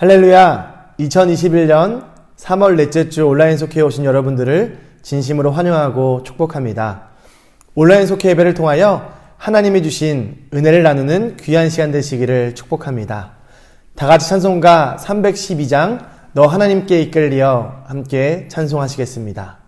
할렐루야! 2021년 3월 넷째 주 온라인 속회에 오신 여러분들을 진심으로 환영하고 축복합니다. 온라인 속회 예배를 통하여 하나님이 주신 은혜를 나누는 귀한 시간 되시기를 축복합니다. 다같이 찬송가 312장 너 하나님께 이끌리어 함께 찬송하시겠습니다.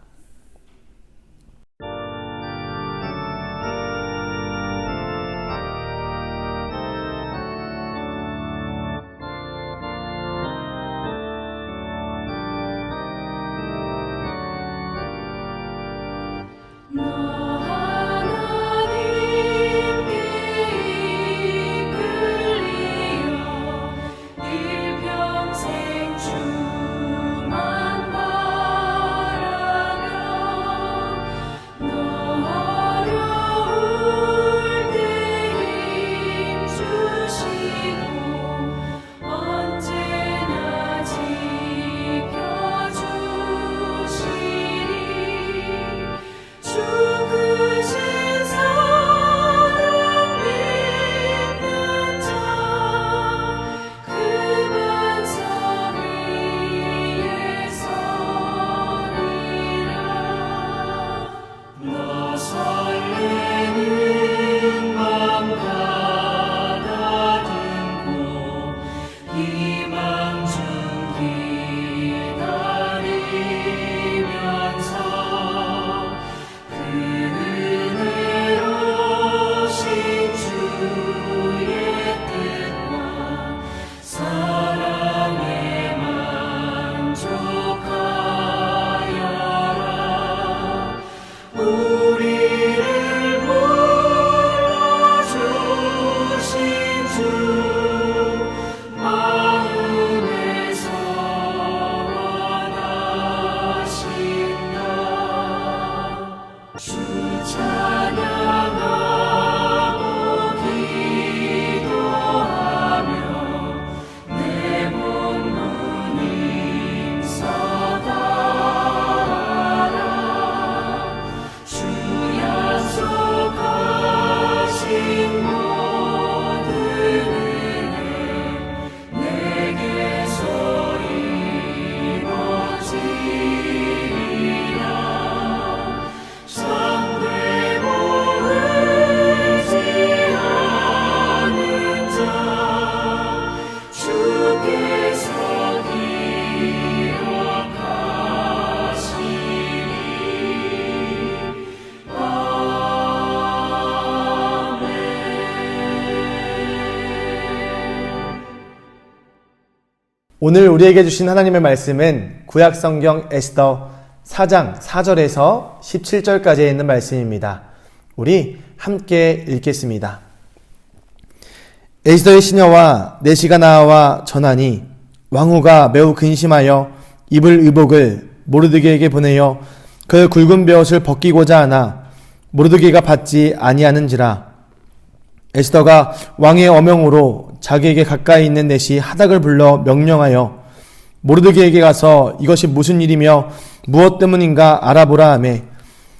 오늘 우리에게 주신 하나님의 말씀은 구약성경 에스더 4장 4절에서 17절까지에 있는 말씀입니다. 우리 함께 읽겠습니다. 에스더의 시녀와 내시가 나와 전하니 왕후가 매우 근심하여 입을 의복을 모르드게에게 보내어 그 굵은 베옷을 벗기고자 하나 모르드게가 받지 아니하는지라. 에스더가 왕의 어명으로 자기에게 가까이 있는 내시 하닥을 불러 명령하여 모르드게에게 가서 이것이 무슨 일이며 무엇 때문인가 알아보라 하매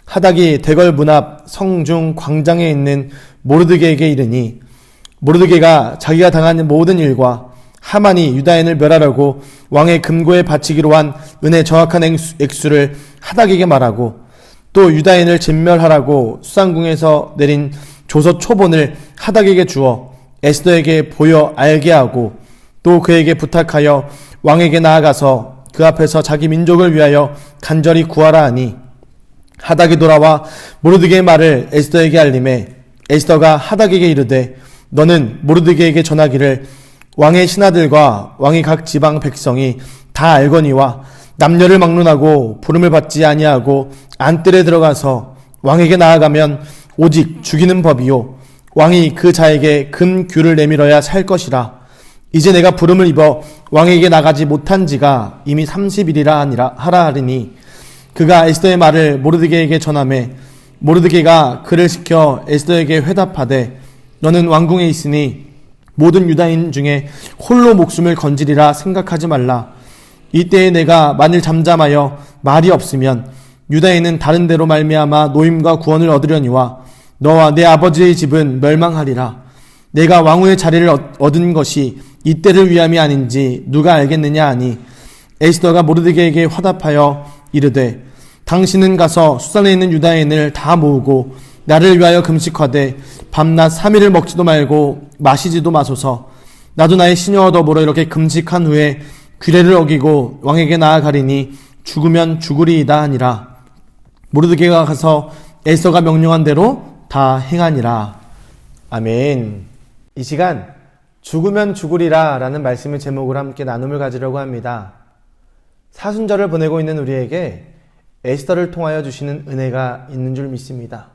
하닥이 대궐 문 앞 성중 광장에 있는 모르드게에게 이르니 모르드게가 자기가 당한 모든 일과 하만이 유다인을 멸하려고 왕의 금고에 바치기로 한 은혜 정확한 액수를 하닥에게 말하고 또 유다인을 진멸하라고 수상궁에서 내린 조서 초본을 하닥에게 주어 에스더에게 보여 알게 하고 또 그에게 부탁하여 왕에게 나아가서 그 앞에서 자기 민족을 위하여 간절히 구하라 하니 하닥이 돌아와 모르드게의 말을 에스더에게 알림해 에스더가 하닥에게 이르되 너는 모르드게에게 전하기를 왕의 신하들과 왕의 각 지방 백성이 다 알거니와 남녀를 막론하고 부름을 받지 아니하고 안뜰에 들어가서 왕에게 나아가면 오직 죽이는 법이요 왕이 그 자에게 금규를 내밀어야 살 것이라. 이제 내가 부름을 입어 왕에게 나가지 못한 지가 이미 30일이라 하라 하리니 그가 에스더의 말을 모르드게에게 전하매 모르드게가 그를 시켜 에스더에게 회답하되 너는 왕궁에 있으니 모든 유다인 중에 홀로 목숨을 건지리라 생각하지 말라. 이때에 내가 만일 잠잠하여 말이 없으면 유다인은 다른 데로 말미암아 노임과 구원을 얻으려니와 너와 내 아버지의 집은 멸망하리라. 내가 왕후의 자리를 얻은 것이 이때를 위함이 아닌지 누가 알겠느냐 하니 에스더가 모르드게에게 화답하여 이르되 당신은 가서 수산에 있는 유다인을 다 모으고 나를 위하여 금식하되 밤낮 3일을 먹지도 말고 마시지도 마소서. 나도 나의 시녀와 더불어 이렇게 금식한 후에 규례를 어기고 왕에게 나아가리니 죽으면 죽으리이다 하니라. 모르드게가 가서 에스더가 명령한 대로 다 행하니라. 아멘. 이 시간 죽으면 죽으리라 라는 말씀의 제목으로 함께 나눔을 가지려고 합니다. 사순절을 보내고 있는 우리에게 에스더를 통하여 주시는 은혜가 있는 줄 믿습니다.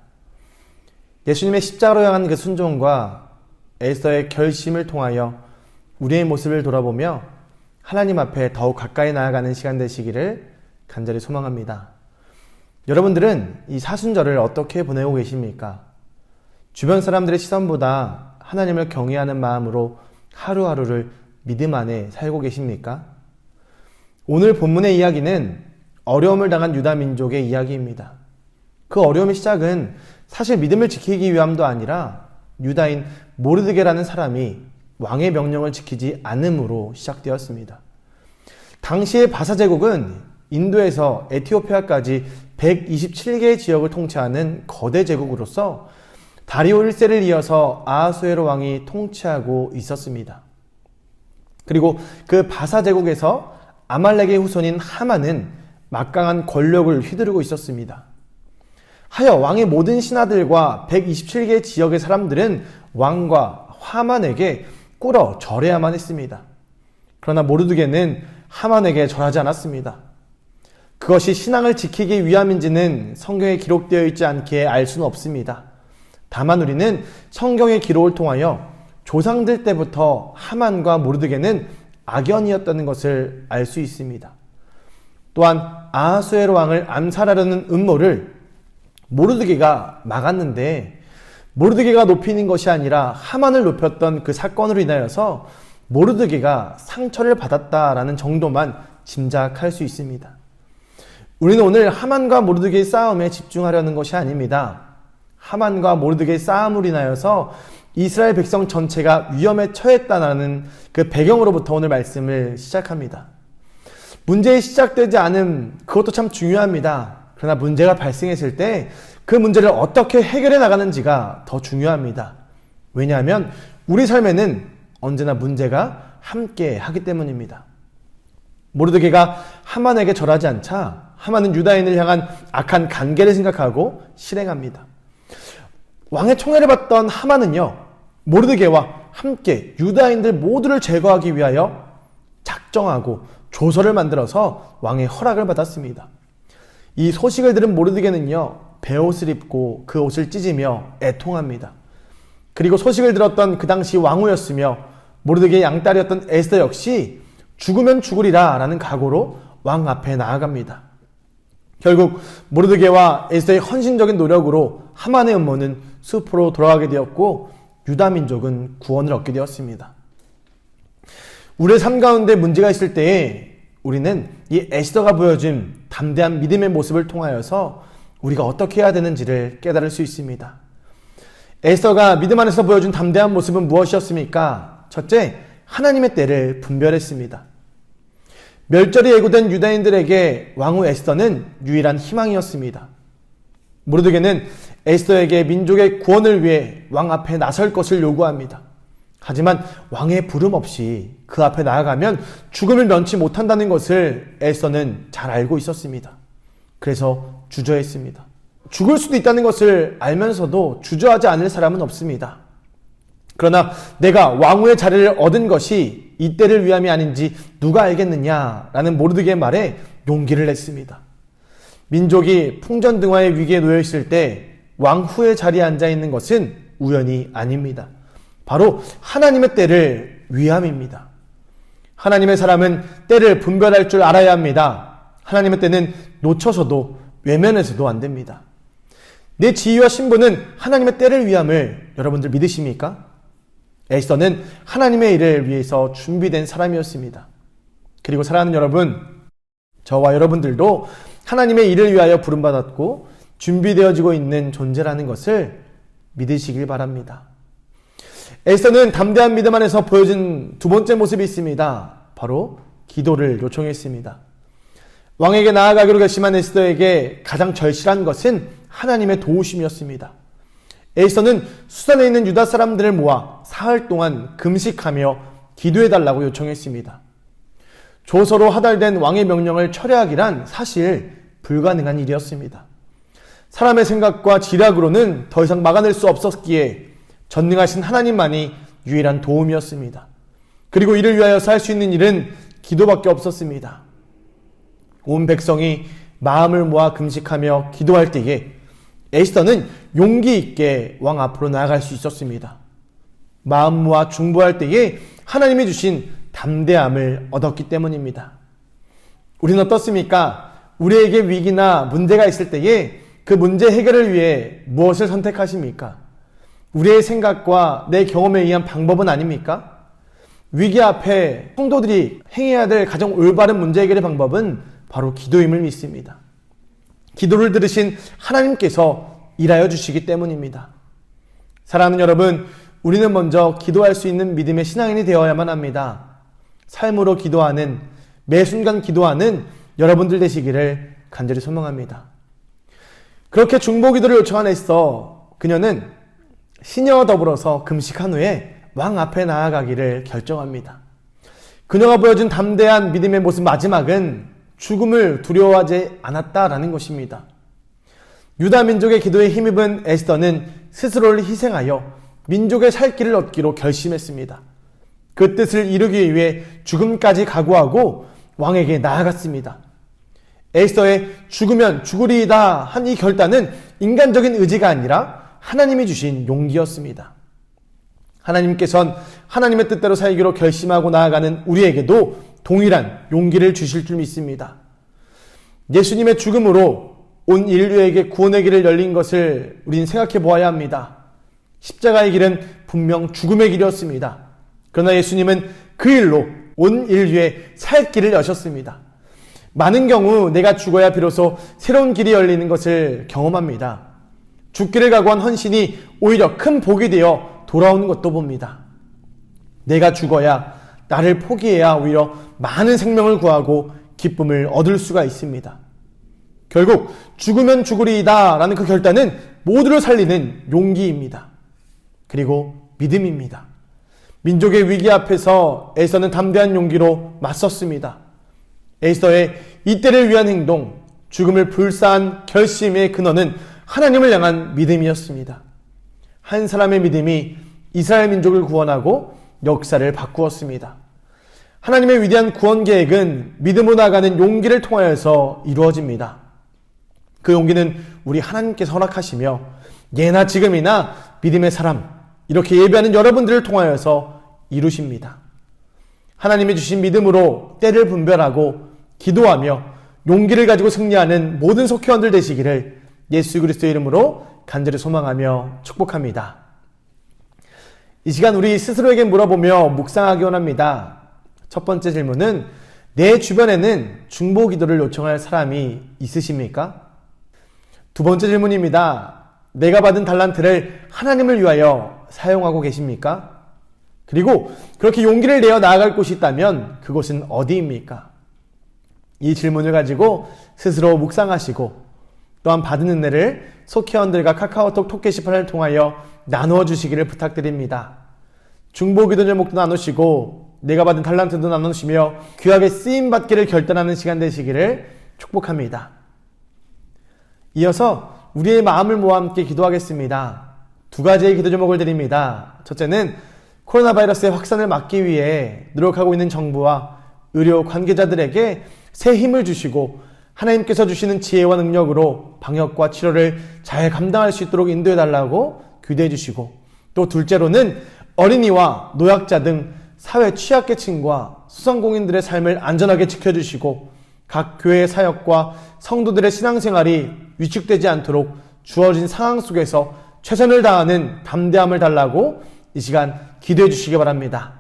예수님의 십자가로 향한 그 순종과 에스더의 결심을 통하여 우리의 모습을 돌아보며 하나님 앞에 더욱 가까이 나아가는 시간 되시기를 간절히 소망합니다. 여러분들은 이 사순절을 어떻게 보내고 계십니까? 주변 사람들의 시선보다 하나님을 경외하는 마음으로 하루하루를 믿음 안에 살고 계십니까? 오늘 본문의 이야기는 어려움을 당한 유다 민족의 이야기입니다. 그 어려움의 시작은 사실 믿음을 지키기 위함도 아니라 유다인 모르드게라는 사람이 왕의 명령을 지키지 않음으로 시작되었습니다. 당시의 바사 제국은 인도에서 에티오피아까지 127개의 지역을 통치하는 거대 제국으로서 다리오 1세를 이어서 아하수에로 왕이 통치하고 있었습니다. 그리고 그 바사 제국에서 아말렉의 후손인 하만은 막강한 권력을 휘두르고 있었습니다. 하여 왕의 모든 신하들과 127개의 지역의 사람들은 왕과 하만에게 꿇어 절해야만 했습니다. 그러나 모르드게는 하만에게 절하지 않았습니다. 그것이 신앙을 지키기 위함인지는 성경에 기록되어 있지 않기에 알 수는 없습니다. 다만 우리는 성경의 기록을 통하여 조상들 때부터 하만과 모르드게는 악연이었다는 것을 알 수 있습니다. 또한 아하수에로 왕을 암살하려는 음모를 모르드게가 막았는데 모르드게가 높이는 것이 아니라 하만을 높였던 그 사건으로 인하여서 모르드게가 상처를 받았다라는 정도만 짐작할 수 있습니다. 우리는 오늘 하만과 모르드게의 싸움에 집중하려는 것이 아닙니다. 하만과 모르드게의 싸움으로 인하여서 이스라엘 백성 전체가 위험에 처했다는 그 배경으로부터 오늘 말씀을 시작합니다. 문제의 시작되지 않음, 그것도 참 중요합니다. 그러나 문제가 발생했을 때 그 문제를 어떻게 해결해 나가는지가 더 중요합니다. 왜냐하면 우리 삶에는 언제나 문제가 함께 하기 때문입니다. 모르드게가 하만에게 절하지 않자 하만은 유다인을 향한 악한 관계를 생각하고 실행합니다. 왕의 총애를 받던 하만은요, 모르드게와 함께 유다인들 모두를 제거하기 위하여 작정하고 조서를 만들어서 왕의 허락을 받았습니다. 이 소식을 들은 모르드게는요, 베옷을 입고 그 옷을 찢으며 애통합니다. 그리고 소식을 들었던 그 당시 왕후였으며 모르드게의 양딸이었던 에스더 역시 죽으면 죽으리라 라는 각오로 왕 앞에 나아갑니다. 결국 모르드게와 에스더의 헌신적인 노력으로 하만의 음모는 숲으로 돌아가게 되었고 유다 민족은 구원을 얻게 되었습니다. 우리의 삶 가운데 문제가 있을 때에 우리는 이 에스더가 보여준 담대한 믿음의 모습을 통하여서 우리가 어떻게 해야 되는지를 깨달을 수 있습니다. 에스더가 믿음 안에서 보여준 담대한 모습은 무엇이었습니까? 첫째, 하나님의 때를 분별했습니다. 멸절이 예고된 유다인들에게 왕후 에스더는 유일한 희망이었습니다. 모르드게는 에스더에게 민족의 구원을 위해 왕 앞에 나설 것을 요구합니다. 하지만 왕의 부름 없이 그 앞에 나아가면 죽음을 면치 못한다는 것을 에스더는 잘 알고 있었습니다. 그래서 주저했습니다. 죽을 수도 있다는 것을 알면서도 주저하지 않을 사람은 없습니다. 그러나 내가 왕후의 자리를 얻은 것이 이때를 위함이 아닌지 누가 알겠느냐라는 모르드게의 말에 용기를 냈습니다. 민족이 풍전등화의 위기에 놓여 있을 때 왕후의 자리에 앉아 있는 것은 우연이 아닙니다. 바로 하나님의 때를 위함입니다. 하나님의 사람은 때를 분별할 줄 알아야 합니다. 하나님의 때는 놓쳐서도 외면해서도 안 됩니다. 내 지위와 신분은 하나님의 때를 위함을 여러분들 믿으십니까? 에스더는 하나님의 일을 위해서 준비된 사람이었습니다. 그리고 사랑하는 여러분, 저와 여러분들도 하나님의 일을 위하여 부름받았고 준비되어지고 있는 존재라는 것을 믿으시길 바랍니다. 에스더는 담대한 믿음 안에서 보여준 두 번째 모습이 있습니다. 바로 기도를 요청했습니다. 왕에게 나아가기로 결심한 에스더에게 가장 절실한 것은 하나님의 도우심이었습니다. 에스더는 수산에 있는 유다 사람들을 모아 사흘 동안 금식하며 기도해달라고 요청했습니다. 조서로 하달된 왕의 명령을 철회하기란 사실 불가능한 일이었습니다. 사람의 생각과 지략으로는 더 이상 막아낼 수 없었기에 전능하신 하나님만이 유일한 도움이었습니다. 그리고 이를 위하여서 할 수 있는 일은 기도밖에 없었습니다. 온 백성이 마음을 모아 금식하며 기도할 때에 에스더는 용기 있게 왕 앞으로 나아갈 수 있었습니다. 마음 모아 중보할 때에 하나님이 주신 담대함을 얻었기 때문입니다. 우리는 어떻습니까? 우리에게 위기나 문제가 있을 때에 그 문제 해결을 위해 무엇을 선택하십니까? 우리의 생각과 내 경험에 의한 방법은 아닙니까? 위기 앞에 성도들이 행해야 될 가장 올바른 문제 해결의 방법은 바로 기도임을 믿습니다. 기도를 들으신 하나님께서 일하여 주시기 때문입니다. 사랑하는 여러분, 우리는 먼저 기도할 수 있는 믿음의 신앙인이 되어야만 합니다. 삶으로 기도하는, 매 순간 기도하는 여러분들 되시기를 간절히 소망합니다. 그렇게 중보기도를 요청한 에스더, 그녀는 시녀와 더불어서 금식한 후에 왕 앞에 나아가기를 결정합니다. 그녀가 보여준 담대한 믿음의 모습 마지막은 죽음을 두려워하지 않았다라는 것입니다. 유다 민족의 기도에 힘입은 에스더는 스스로를 희생하여 민족의 살 길을 얻기로 결심했습니다. 그 뜻을 이루기 위해 죽음까지 각오하고 왕에게 나아갔습니다. 에스더의 죽으면 죽으리이다 한 이 결단은 인간적인 의지가 아니라 하나님이 주신 용기였습니다. 하나님께선 하나님의 뜻대로 살기로 결심하고 나아가는 우리에게도 동일한 용기를 주실 줄 믿습니다. 예수님의 죽음으로 온 인류에게 구원의 길을 열린 것을 우리는 생각해 보아야 합니다. 십자가의 길은 분명 죽음의 길이었습니다. 그러나 예수님은 그 일로 온 인류의 살 길을 여셨습니다. 많은 경우 내가 죽어야 비로소 새로운 길이 열리는 것을 경험합니다. 죽기를 각오한 헌신이 오히려 큰 복이 되어 돌아오는 것도 봅니다. 내가 죽어야, 나를 포기해야 오히려 많은 생명을 구하고 기쁨을 얻을 수가 있습니다. 결국 죽으면 죽으리이다 라는 그 결단은 모두를 살리는 용기입니다. 그리고 믿음입니다. 민족의 위기 앞에서 에스더는 담대한 용기로 맞섰습니다. 에스더의 이때를 위한 행동, 죽음을 불사한 결심의 근원은 하나님을 향한 믿음이었습니다. 한 사람의 믿음이 이스라엘 민족을 구원하고 역사를 바꾸었습니다. 하나님의 위대한 구원 계획은 믿음으로 나아가는 용기를 통하여서 이루어집니다. 그 용기는 우리 하나님께서 허락하시며 예나 지금이나 믿음의 사람, 이렇게 예배하는 여러분들을 통하여서 이루십니다. 하나님이 주신 믿음으로 때를 분별하고 기도하며 용기를 가지고 승리하는 모든 속회원들 되시기를 예수 그리스도의 이름으로 간절히 소망하며 축복합니다. 이 시간 우리 스스로에게 물어보며 묵상하기 원합니다. 첫 번째 질문은 내 주변에는 중보 기도를 요청할 사람이 있으십니까? 두 번째 질문입니다. 내가 받은 달란트를 하나님을 위하여 사용하고 계십니까? 그리고 그렇게 용기를 내어 나아갈 곳이 있다면 그곳은 어디입니까? 이 질문을 가지고 스스로 묵상하시고 또한 받은 은혜를 속회원들과 카카오톡 톡 게시판을 통하여 나누어 주시기를 부탁드립니다. 중보기도 제목도 나누시고 내가 받은 달란트도 나누시며 귀하게 쓰임받기를 결단하는 시간 되시기를 축복합니다. 이어서 우리의 마음을 모아 함께 기도하겠습니다. 두 가지의 기도 제목을 드립니다. 첫째는 코로나 바이러스의 확산을 막기 위해 노력하고 있는 정부와 의료 관계자들에게 새 힘을 주시고 하나님께서 주시는 지혜와 능력으로 방역과 치료를 잘 감당할 수 있도록 인도해달라고 기도해 주시고, 또 둘째로는 어린이와 노약자 등 사회 취약계층과 소상공인들의 삶을 안전하게 지켜주시고 각 교회의 사역과 성도들의 신앙생활이 위축되지 않도록 주어진 상황 속에서 최선을 다하는 담대함을 달라고 이 시간 기도해 주시기 바랍니다.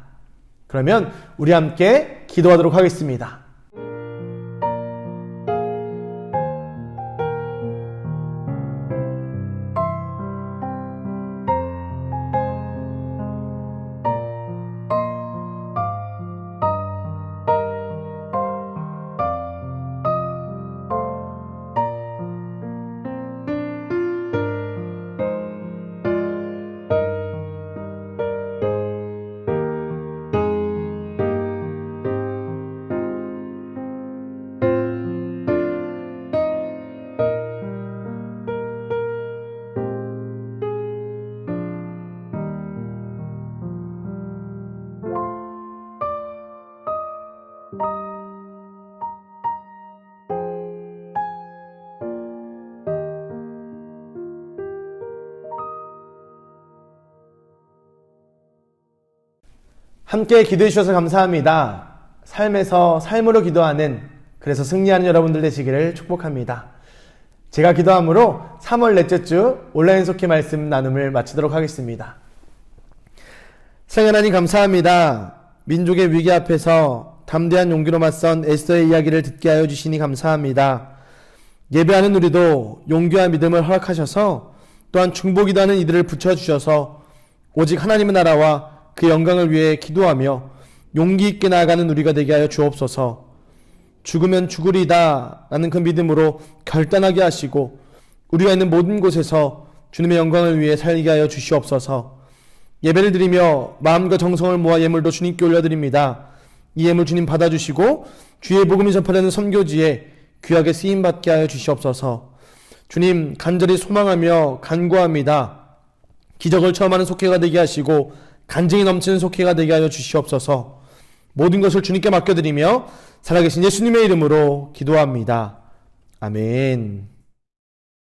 그러면 우리 함께 기도하도록 하겠습니다. 함께 기도해 주셔서 감사합니다. 삶에서 삶으로 기도하는, 그래서 승리하는 여러분들 되시기를 축복합니다. 제가 기도함으로 3월 넷째 주 온라인 속회 말씀 나눔을 마치도록 하겠습니다. 생애 하나님 감사합니다. 민족의 위기 앞에서 담대한 용기로 맞선 에스더의 이야기를 듣게 하여 주시니 감사합니다. 예배하는 우리도 용기와 믿음을 허락하셔서 또한 중보기도하는 이들을 붙여주셔서 오직 하나님의 나라와 그 영광을 위해 기도하며 용기 있게 나아가는 우리가 되게 하여 주옵소서. 죽으면 죽으리다 라는 그 믿음으로 결단하게 하시고 우리가 있는 모든 곳에서 주님의 영광을 위해 살게 하여 주시옵소서. 예배를 드리며 마음과 정성을 모아 예물도 주님께 올려드립니다. 이 예물 주님 받아주시고 주의 복음을 전파하는 선교지에 귀하게 쓰임받게 하여 주시옵소서. 주님, 간절히 소망하며 간구합니다. 기적을 체험하는 속회가 되게 하시고 간증이 넘치는 속회가 되게 하여 주시옵소서. 모든 것을 주님께 맡겨드리며 살아계신 예수님의 이름으로 기도합니다. 아멘.